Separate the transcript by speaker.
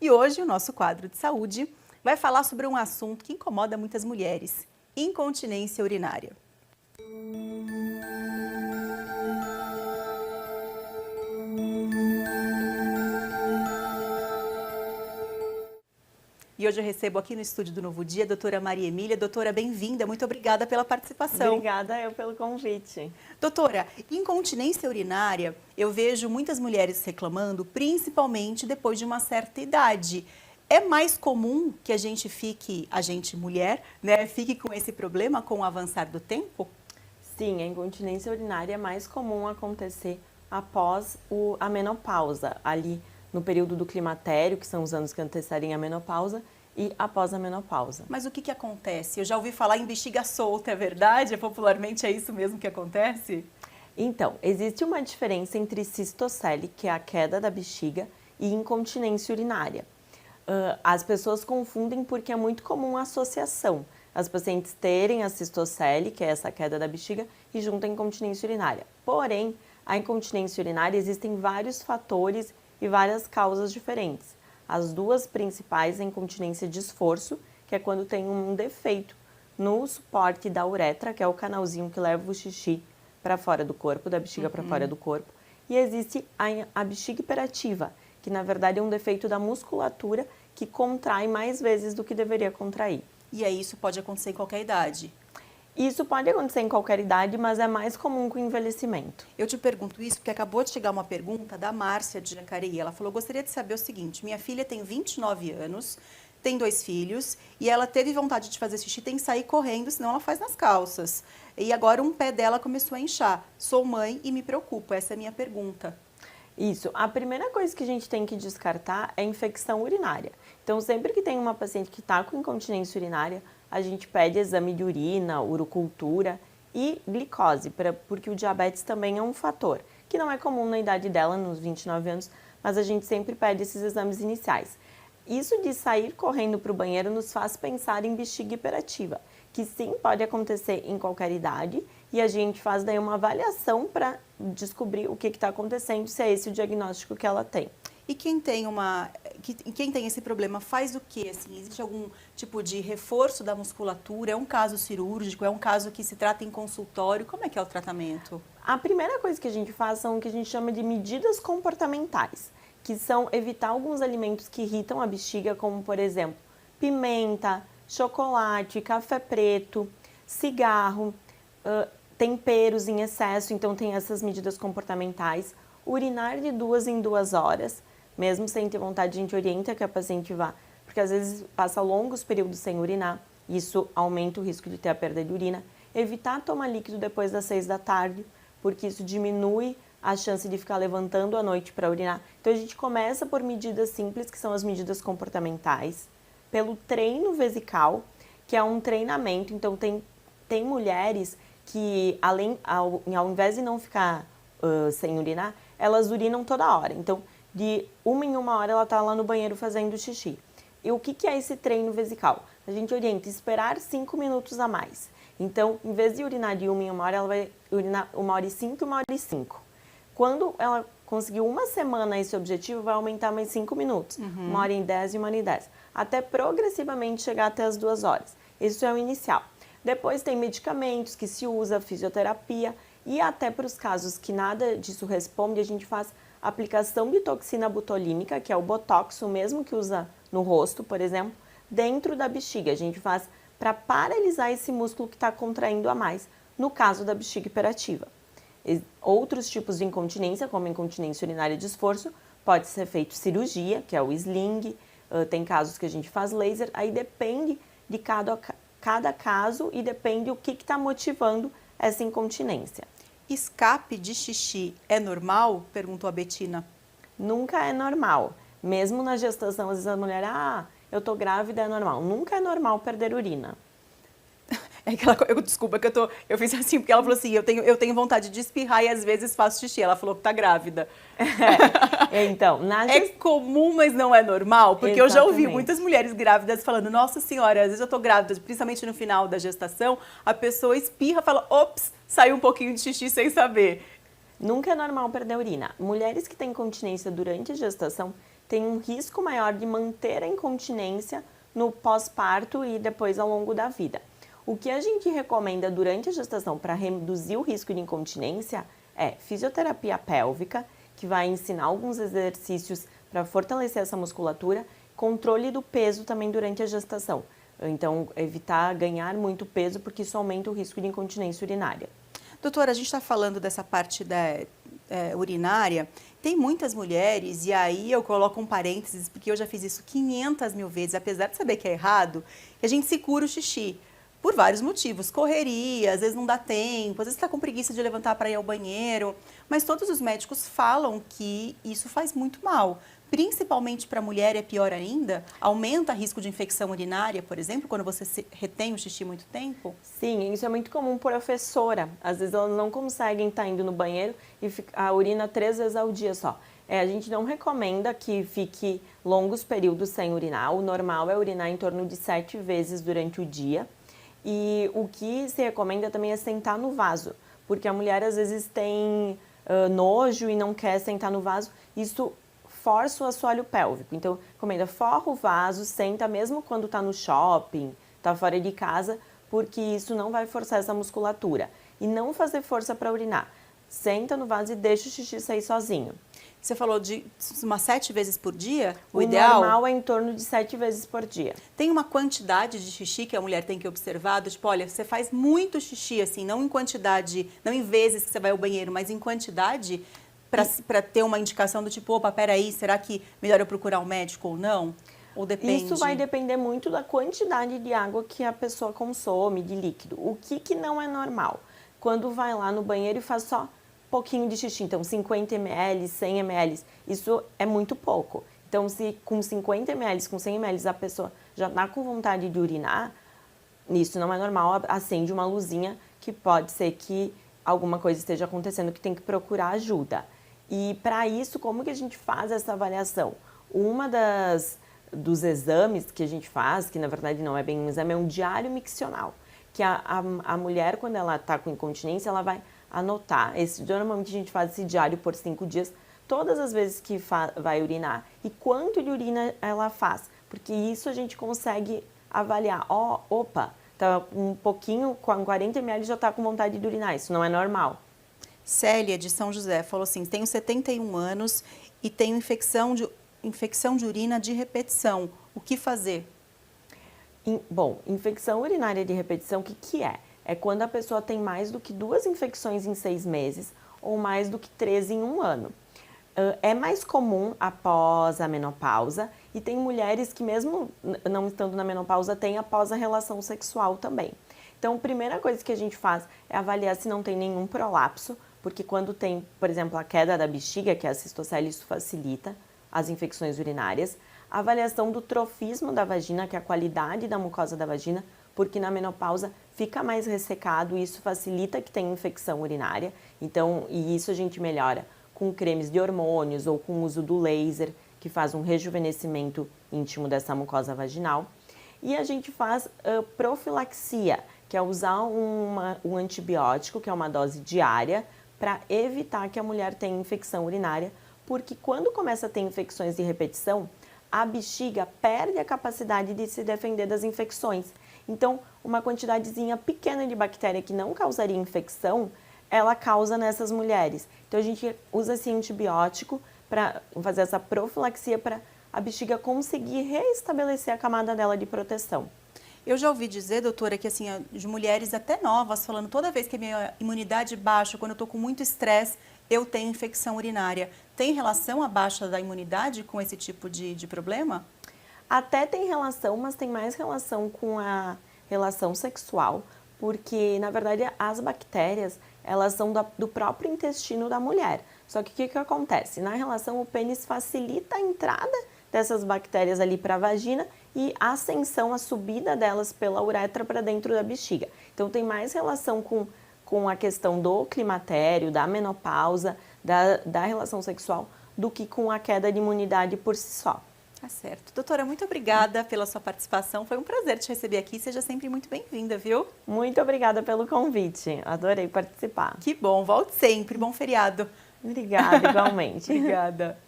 Speaker 1: E hoje o nosso quadro de saúde vai falar sobre um assunto que incomoda muitas mulheres: incontinência urinária. E hoje eu recebo aqui no estúdio do Novo Dia a doutora Maria Emília. Doutora, bem-vinda, muito obrigada pela participação.
Speaker 2: Obrigada eu pelo convite.
Speaker 1: Doutora, incontinência urinária, eu vejo muitas mulheres reclamando, principalmente depois de uma certa idade. É mais comum que a gente mulher, né, fique com esse problema com o avançar do tempo?
Speaker 2: Sim, a incontinência urinária é mais comum acontecer após a menopausa, ali no período do climatério, que são os anos que antecedem a menopausa, e após a menopausa.
Speaker 1: Mas o que acontece? Eu já ouvi falar em bexiga solta, é verdade? Popularmente é isso mesmo que acontece?
Speaker 2: Então, existe uma diferença entre cistocele, que é a queda da bexiga, e incontinência urinária. As pessoas confundem porque é muito comum a associação. As pacientes terem a cistocele, que é essa queda da bexiga, e junto à incontinência urinária. Porém, a incontinência urinária existem vários fatores e várias causas diferentes. As duas principais é a incontinência de esforço, que é quando tem um defeito no suporte da uretra, que é o canalzinho que leva o xixi para fora do corpo, da bexiga para fora do corpo. E existe a bexiga hiperativa, que na verdade é um defeito da musculatura que contrai mais vezes do que deveria contrair.
Speaker 1: E aí isso pode acontecer em qualquer idade?
Speaker 2: Isso pode acontecer em qualquer idade, mas é mais comum com o envelhecimento.
Speaker 1: Eu te pergunto isso porque acabou de chegar uma pergunta da Márcia de Jacareí. Ela falou: gostaria de saber o seguinte, minha filha tem 29 anos, tem 2 filhos e ela teve vontade de fazer xixi, tem que sair correndo, senão ela faz nas calças. E agora um pé dela começou a inchar. Sou mãe e me preocupo, essa é a minha pergunta.
Speaker 2: Isso, a primeira coisa que a gente tem que descartar é a infecção urinária. Então, sempre que tem uma paciente que está com incontinência urinária, a gente pede exame de urina, urocultura e glicose, porque o diabetes também é um fator, que não é comum na idade dela, nos 29 anos, mas a gente sempre pede esses exames iniciais. Isso de sair correndo para o banheiro nos faz pensar em bexiga hiperativa, que sim, pode acontecer em qualquer idade, e a gente faz daí uma avaliação para descobrir o que está acontecendo, se é esse o diagnóstico que ela tem.
Speaker 1: E quem tem esse problema faz o quê? Assim, existe algum tipo de reforço da musculatura? É um caso cirúrgico? É um caso que se trata em consultório? Como é que é o tratamento?
Speaker 2: A primeira coisa que a gente faz são o que a gente chama de medidas comportamentais, que são evitar alguns alimentos que irritam a bexiga, como por exemplo, pimenta, chocolate, café preto, cigarro, temperos em excesso, então tem essas medidas comportamentais. Urinar de 2 em 2 horas, mesmo sem ter vontade, a gente orienta que a paciente vá, porque às vezes passa longos períodos sem urinar, isso aumenta o risco de ter a perda de urina. Evitar tomar líquido depois das 6 da tarde, porque isso diminui a chance de ficar levantando à noite para urinar. Então a gente começa por medidas simples, que são as medidas comportamentais, pelo treino vesical, que é um treinamento, então tem mulheres que ao invés de não ficar sem urinar, elas urinam toda hora. Então, de 1 em 1 hora ela está lá no banheiro fazendo xixi. E o que é esse treino vesical? A gente orienta esperar 5 minutos a mais. Então, em vez de urinar de 1 em 1 hora, ela vai urinar 1 hora e 5 e 1 hora e 5. Quando ela conseguir uma semana esse objetivo, vai aumentar mais 5 minutos. 1 hora e 10 e 1 hora e 10. Até progressivamente chegar até as 2 horas. Isso é o inicial. Depois tem medicamentos que se usa, fisioterapia. E até para os casos que nada disso responde, a gente faz aplicação de toxina botulínica, que é o botox, o mesmo que usa no rosto, por exemplo, dentro da bexiga. A gente faz para paralisar esse músculo que está contraindo a mais, no caso da bexiga hiperativa. Outros tipos de incontinência, como a incontinência urinária de esforço, pode ser feito cirurgia, que é o sling, tem casos que a gente faz laser, aí depende de cada caso e depende o que está motivando essa incontinência.
Speaker 1: Escape de xixi é normal? Perguntou a Betina.
Speaker 2: Nunca é normal. Mesmo na gestação, às vezes a mulher, eu tô grávida, é normal. Nunca é normal perder urina.
Speaker 1: É que desculpa que eu fiz assim, porque ela falou assim, eu tenho vontade de espirrar e às vezes faço xixi. Ela falou que tá grávida.
Speaker 2: Então,
Speaker 1: é comum, mas não é normal? Porque
Speaker 2: Exatamente.
Speaker 1: Eu já ouvi muitas mulheres grávidas falando, nossa senhora, às vezes eu tô grávida, principalmente no final da gestação, a pessoa espirra, fala, ops, saiu um pouquinho de xixi sem saber.
Speaker 2: Nunca é normal perder urina. Mulheres que têm incontinência durante a gestação tem um risco maior de manter a incontinência no pós-parto e depois ao longo da vida. O que a gente recomenda durante a gestação para reduzir o risco de incontinência é fisioterapia pélvica, que vai ensinar alguns exercícios para fortalecer essa musculatura, controle do peso também durante a gestação. Então, evitar ganhar muito peso, porque isso aumenta o risco de incontinência urinária.
Speaker 1: Doutora, a gente está falando dessa parte da urinária. Tem muitas mulheres, e aí eu coloco um parênteses, porque eu já fiz isso 500 mil vezes, apesar de saber que é errado, que a gente se cura o xixi. Por vários motivos, correria, às vezes não dá tempo, às vezes está com preguiça de levantar para ir ao banheiro, mas todos os médicos falam que isso faz muito mal. Principalmente para a mulher é pior ainda, aumenta o risco de infecção urinária, por exemplo, quando você retém o xixi muito tempo?
Speaker 2: Sim, isso é muito comum professora. Às vezes elas não conseguem estar indo no banheiro e a urina 3 vezes ao dia só. A gente não recomenda que fique longos períodos sem urinar. O normal é urinar em torno de 7 vezes durante o dia. E o que se recomenda também é sentar no vaso, porque a mulher às vezes tem nojo e não quer sentar no vaso. Isso força o assoalho pélvico. Então, recomenda, forra o vaso, senta mesmo quando está no shopping, está fora de casa, porque isso não vai forçar essa musculatura. E não fazer força para urinar. Senta no vaso e deixa o xixi sair sozinho.
Speaker 1: Você falou de umas 7 vezes por dia?
Speaker 2: O
Speaker 1: ideal
Speaker 2: normal é em torno de 7 vezes por dia.
Speaker 1: Tem uma quantidade de xixi que a mulher tem que observar? Tipo, olha, você faz muito xixi, assim, não em quantidade, não em vezes que você vai ao banheiro, mas em quantidade, para ter uma indicação do tipo, opa, peraí, será que melhor eu procurar um médico ou não? Ou depende?
Speaker 2: Isso vai depender muito da quantidade de água que a pessoa consome, de líquido. O que não é normal? Quando vai lá no banheiro e faz só pouquinho de xixi, então 50 ml, 100 ml, isso é muito pouco. Então, se com 50 ml, com 100 ml a pessoa já está com vontade de urinar, isso não é normal, acende uma luzinha que pode ser que alguma coisa esteja acontecendo, que tem que procurar ajuda. E para isso, como que a gente faz essa avaliação? Uma dos exames que a gente faz, que na verdade não é bem um exame, é um diário miccional, que a mulher, quando ela está com incontinência, ela vai anotar. Normalmente a gente faz esse diário por 5 dias, todas as vezes que vai urinar e quanto de urina ela faz, porque isso a gente consegue avaliar. Opa, tá um pouquinho, com 40 ml já está com vontade de urinar, isso não é normal.
Speaker 1: Célia, de São José, falou assim, tenho 71 anos e tenho infecção de urina de repetição. O que fazer?
Speaker 2: Bom, infecção urinária de repetição, o que é? É quando a pessoa tem mais do que 2 infecções em 6 meses ou mais do que 3 em 1 ano. É mais comum após a menopausa e tem mulheres que mesmo não estando na menopausa têm após a relação sexual também. Então, a primeira coisa que a gente faz é avaliar se não tem nenhum prolapso, porque quando tem, por exemplo, a queda da bexiga, que é a cistocele, isso facilita as infecções urinárias. A avaliação do trofismo da vagina, que é a qualidade da mucosa da vagina, porque na menopausa fica mais ressecado e isso facilita que tenha infecção urinária. Então, e isso a gente melhora com cremes de hormônios ou com o uso do laser, que faz um rejuvenescimento íntimo dessa mucosa vaginal. E a gente faz profilaxia, que é usar um antibiótico, que é uma dose diária, para evitar que a mulher tenha infecção urinária, porque quando começa a ter infecções de repetição, a bexiga perde a capacidade de se defender das infecções. Então, uma quantidadezinha pequena de bactéria que não causaria infecção, ela causa nessas mulheres. Então, a gente usa esse antibiótico para fazer essa profilaxia para a bexiga conseguir reestabelecer a camada dela de proteção.
Speaker 1: Eu já ouvi dizer, doutora, que assim, de mulheres até novas falando, toda vez que a minha imunidade baixa, quando eu estou com muito estresse, eu tenho infecção urinária. Tem relação a baixa da imunidade com esse tipo de problema?
Speaker 2: Até tem relação, mas tem mais relação com a relação sexual, porque, na verdade, as bactérias, elas são do próprio intestino da mulher. Só que o que acontece? Na relação, o pênis facilita a entrada dessas bactérias ali para a vagina e a ascensão, a subida delas pela uretra para dentro da bexiga. Então, tem mais relação com a questão do climatério, da menopausa, da relação sexual, do que com a queda de imunidade por si só.
Speaker 1: Tá certo. Doutora, muito obrigada pela sua participação. Foi um prazer te receber aqui. Seja sempre muito bem-vinda, viu?
Speaker 2: Muito obrigada pelo convite. Adorei participar.
Speaker 1: Que bom. Volte sempre. Bom feriado.
Speaker 2: Obrigada, igualmente.
Speaker 1: Obrigada.